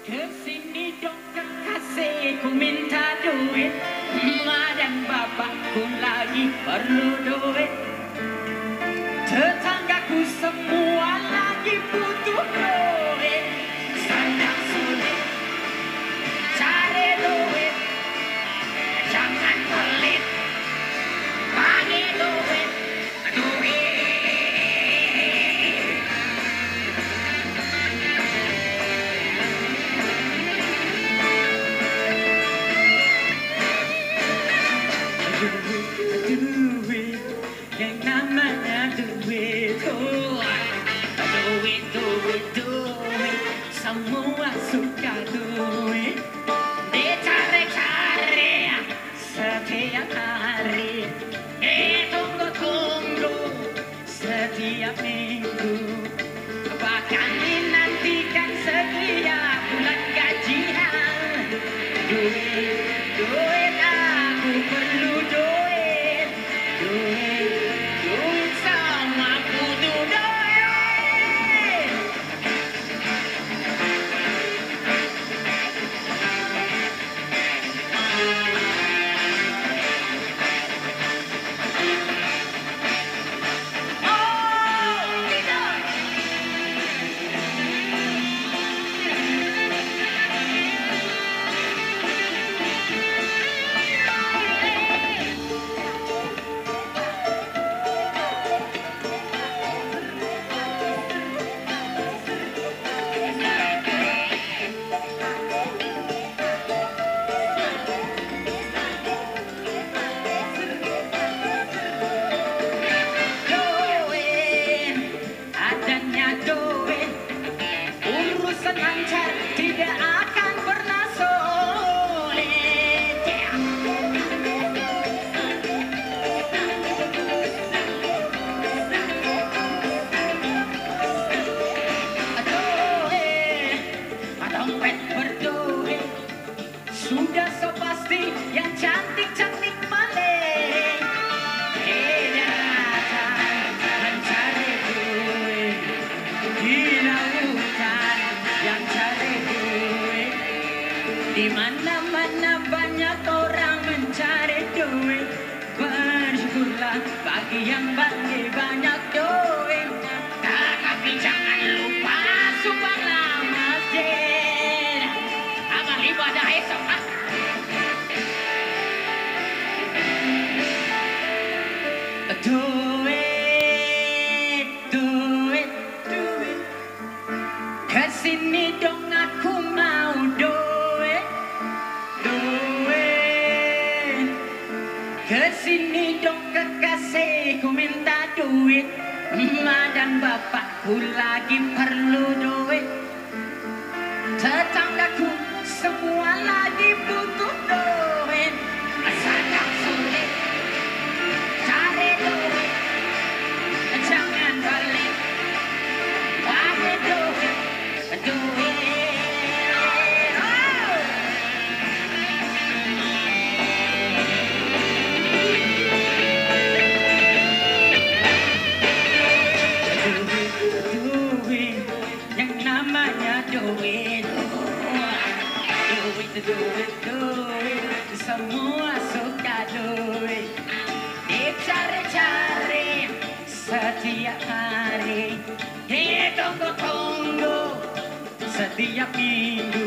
Kesini dong kekasih, ku minta duit. Emak dan bapakku lagi perlu duit. Tetanggaku semua lagi butuh duit. Sedang sulit cari duit. Jangan pelit, bagi duit. Duit, yang namanya duit, oh, duit, semua suka duit, dicari-cari setiap hari, ditunggu-tunggu setiap minggu, bahkan dinantikan setiap bulan gajian. Duit, aku perlu duit, duit sama butuh duit. Oh, tidak. Duit, adanya duit, urusan lancar tidak akan pernah sulit. Duit, dompet berduit, sudah so pasti yang cantik-cantik paling. Mencari duit di lautan yang cari duit, di mana-mana banyak orang mencari duit. Bersyukurlah bagi yang bagi banyak duit, tetapi jangan lupa sumbanglah masjid, amal ibadah esok. Duit, duit, duit, kesini dong aku mau duit, duit, kesini dong kekasihku minta duit. Emak dan bapakku lagi perlu duit. Tetanggaku semua lagi butuh duit. Sedang sulit cari duit, jangan pelit, bagi duit, duit. Duit, yang namanya duit, duit, semua suka duit, dicari-cari setiap hari, ditunggu-tunggu setiap minggu,